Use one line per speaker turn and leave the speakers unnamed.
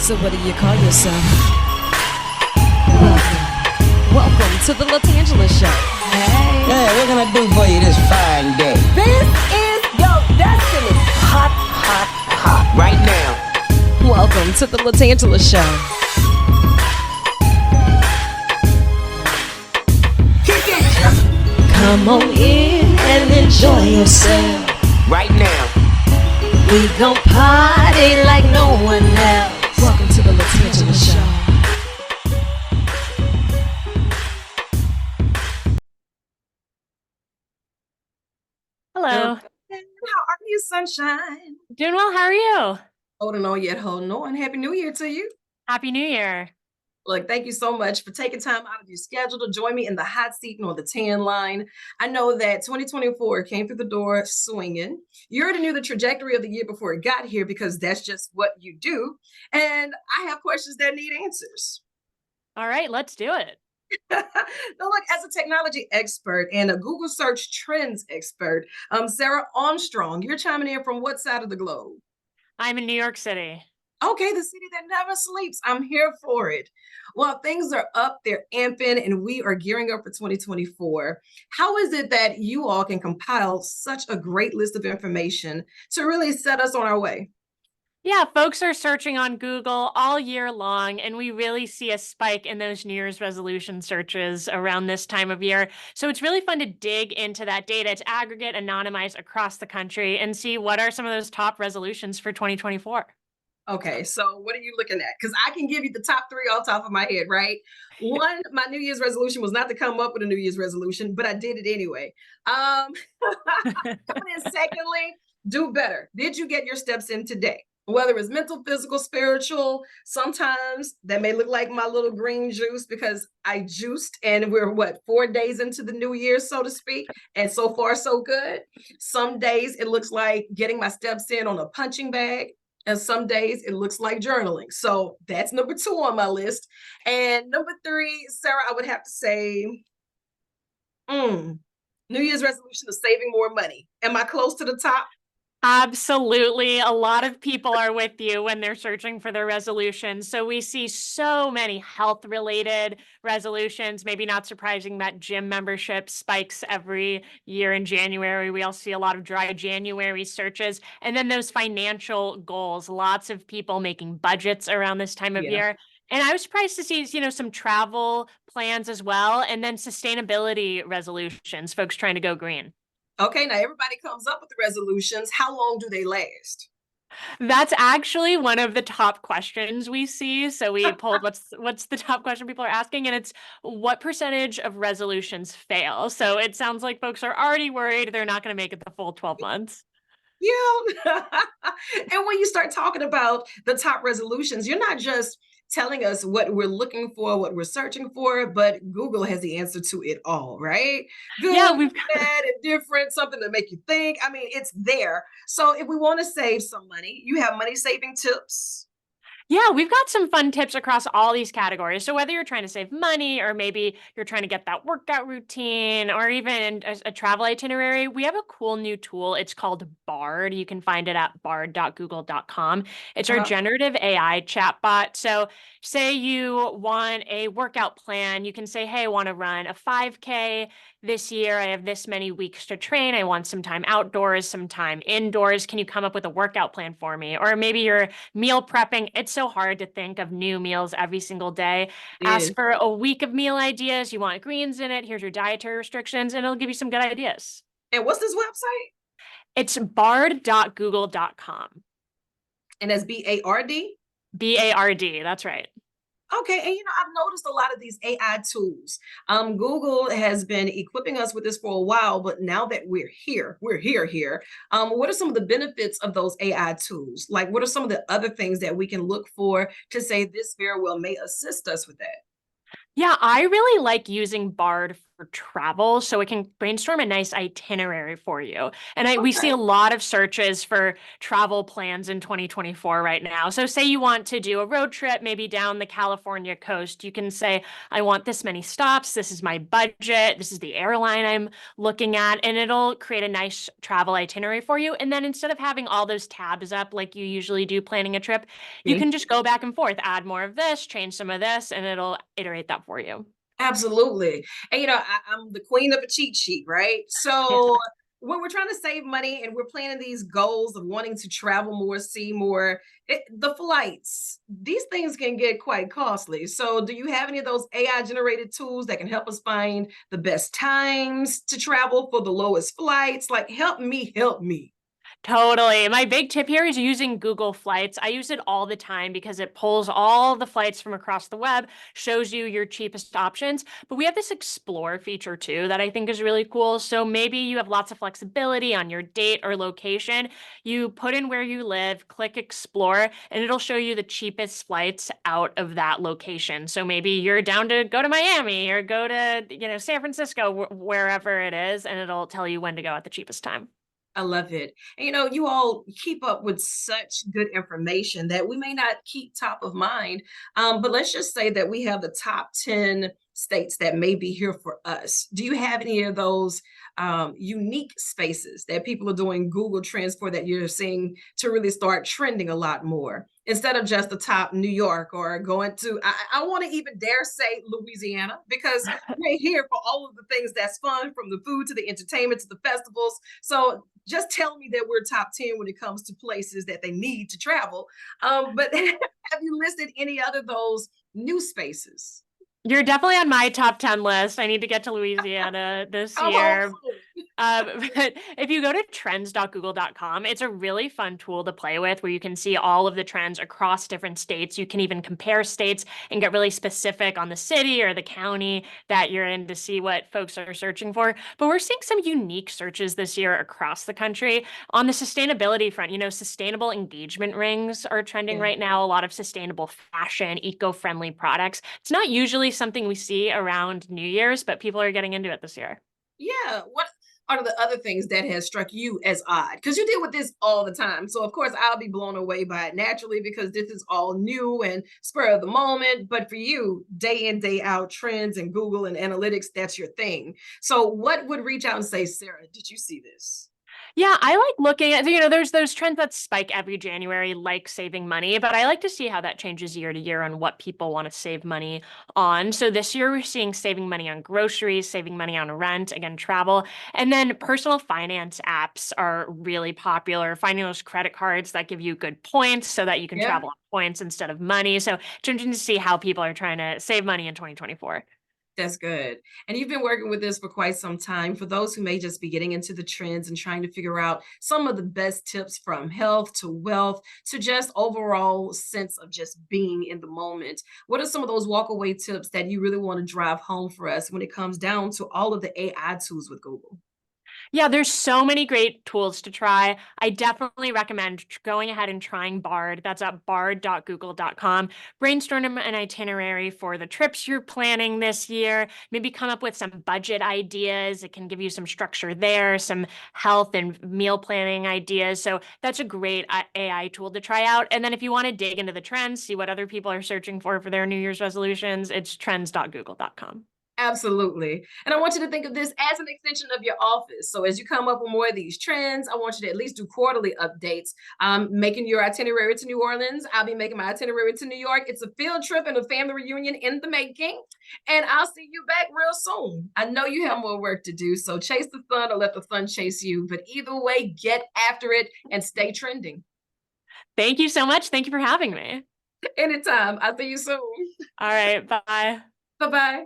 So what do you call yourself? Welcome to the LaTangela Show. Hey.
Hey, what can I do for you this fine day?
This is your destiny. Hot, hot, hot.
Right now.
Welcome to the LaTangela Show.
Kick it.
Come on in and enjoy yourself.
Right now.
We gon' party like no one else. Welcome to the LaTangela Show.
Hello.
How are you, sunshine?
Doing well. How are you?
Holding on yet holding on. Happy New Year to you.
Happy New Year.
Look, thank you so much for taking time out of your schedule to join me in the hot seat and on the tan line. I know that 2024 came through the door swinging. You already knew the trajectory of the year before it got here because that's just what you do. And I have questions that need answers.
All right, let's do it.
Now, look, as a technology expert and a Google search trends expert, Sarah Armstrong, you're chiming in from what side of the globe?
I'm in New York City.
Okay, the city that never sleeps. I'm here for it. Well, things are up, they're amping, and we are gearing up for 2024. How is it that you all can compile such a great list of information to really set us on our way?
Yeah, folks are searching on Google all year long, and we really see a spike in those New Year's resolution searches around this time of year. So it's really fun to dig into that data to aggregate, anonymize across the country, and see what are some of those top resolutions for 2024.
Okay, so what are you looking at? Because I can give you the top three off the top of my head, right? One, my New Year's resolution was not to come up with a New Year's resolution, but I did it anyway. Coming in secondly, do better. Did you get your steps in today? Whether it's mental, physical, spiritual, sometimes that may look like my little green juice because I juiced and we're 4 days into the new year, so to speak. And so far, so good. Some days it looks like getting my steps in on a punching bag. And some days it looks like journaling. So that's number 2 on my list. And number 3, Sarah, I would have to say, New Year's resolution of saving more money. Am I close to the top?
Absolutely. A lot of people are with you when they're searching for their resolutions. So we see so many health related resolutions. Maybe not surprising that gym membership spikes every year in January. We also see a lot of dry January searches. And then those financial goals, lots of people making budgets around this time of
Yeah.
year. And I was surprised to see, some travel plans as well. And then sustainability resolutions, folks trying to go green.
Okay, now everybody comes up with the resolutions. How long do they last?
That's actually one of the top questions we see. So we pulled what's the top question people are asking, and it's what percentage of resolutions fail. So it sounds like folks are already worried they're not going to make it the full 12 months.
Yeah. And when you start talking about the top resolutions, you're not just telling us what we're looking for, what we're searching for, but Google has the answer to it all, right?
Yeah,
Good,
we've
bad, and different, something to make you think. I mean, it's there. So if we want to save some money, you have money saving tips.
Yeah, we've got some fun tips across all these categories. So whether you're trying to save money or maybe you're trying to get that workout routine or even a travel itinerary, we have a cool new tool. It's called Bard. You can find it at bard.google.com. It's our
Uh-huh.
generative AI chatbot. So say you want a workout plan, you can say, hey, I want to run a 5K this year. I have this many weeks to train. I want some time outdoors, some time indoors. Can you come up with a workout plan for me? Or maybe you're meal prepping. It's so hard to think of new meals every single day.
It
Ask
is.
for a week of meal ideas. You want greens in it. Here's your dietary restrictions, and it'll give you some good ideas.
And what's this website?
It's bard.google.com.
And that's BARD.
BARD. That's right.
Okay, and I've noticed a lot of these AI tools. Google has been equipping us with this for a while, but now that we're here. What are some of the benefits of those AI tools? Like, what are some of the other things that we can look for to say this very well may assist us with that?
Yeah, I really like using Bard for travel, so it can brainstorm a nice itinerary for you. And we see
Okay.
a lot of searches for travel plans in 2024 right now. So say you want to do a road trip, maybe down the California coast, you can say, I want this many stops, this is my budget, this is the airline I'm looking at, and it'll create a nice travel itinerary for you. And then instead of having all those tabs up like you usually do planning a trip, you can just go back and forth, add more of this, change some of this, and it'll iterate that for you.
Absolutely. And I'm the queen of a cheat sheet, right? So when we're trying to save money and we're planning these goals of wanting to travel more, see more, the flights, these things can get quite costly. So do you have any of those AI generated tools that can help us find the best times to travel for the lowest flights? Like, help me, help me.
Totally. My big tip here is using Google Flights. I use it all the time because it pulls all the flights from across the web, shows you your cheapest options. But we have this explore feature too that I think is really cool. So maybe you have lots of flexibility on your date or location. You put in where you live, click explore, and it'll show you the cheapest flights out of that location. So maybe you're down to go to Miami or go to, San Francisco, wherever it is, and it'll tell you when to go at the cheapest time.
I love it. And you all keep up with such good information that we may not keep top of mind. But let's just say that we have the top 10 states that may be here for us. Do you have any of those unique spaces that people are doing Google Trends for that you're seeing to really start trending a lot more? Instead of just the top New York or going to, I want to even dare say Louisiana, because we're here for all of the things that's fun, from the food to the entertainment to the festivals. So just tell me that we're top 10 when it comes to places that they need to travel. But have you listed any other those new spaces?
You're definitely on my top 10 list. I need to get to Louisiana this
Come on.
year. But if you go to trends.google.com, it's a really fun tool to play with where you can see all of the trends across different states. You can even compare states and get really specific on the city or the county that you're in to see what folks are searching for. But we're seeing some unique searches this year across the country. On the sustainability front, sustainable engagement rings are trending
Yeah.
right now. A lot of sustainable fashion, eco-friendly products. It's not usually something we see around New Year's, but people are getting into it this year.
Yeah. What are the other things that has struck you as odd? Because you deal with this all the time. So of course I'll be blown away by it naturally because this is all new and spur of the moment. But for you, day in, day out, trends and Google and analytics, that's your thing. So what would reach out and say, Sarah, did you see this?
Yeah, I like looking at, there's those trends that spike every January, like saving money, but I like to see how that changes year to year on what people want to save money on. So this year we're seeing saving money on groceries, saving money on rent, again, travel, and then personal finance apps are really popular. Finding those credit cards that give you good points so that you can
Yeah.
travel on points instead of money. So it's interesting to see how people are trying to save money in 2024.
That's good. And you've been working with this for quite some time. For those who may just be getting into the trends and trying to figure out some of the best tips from health to wealth to just overall sense of just being in the moment, what are some of those walkaway tips that you really want to drive home for us when it comes down to all of the AI tools with Google?
Yeah, there's so many great tools to try. I definitely recommend going ahead and trying Bard. That's at bard.google.com. Brainstorm an itinerary for the trips you're planning this year. Maybe come up with some budget ideas. It can give you some structure there, some health and meal planning ideas. So that's a great AI tool to try out. And then if you want to dig into the trends, see what other people are searching for their New Year's resolutions, it's trends.google.com.
Absolutely. And I want you to think of this as an extension of your office. So as you come up with more of these trends, I want you to at least do quarterly updates. Making your itinerary to New Orleans. I'll be making my itinerary to New York. It's a field trip and a family reunion in the making. And I'll see you back real soon. I know you have more work to do. So chase the sun or let the sun chase you. But either way, get after it and stay trending.
Thank you so much. Thank you for having me.
Anytime. I'll see you soon.
All right. Bye.
Bye-bye.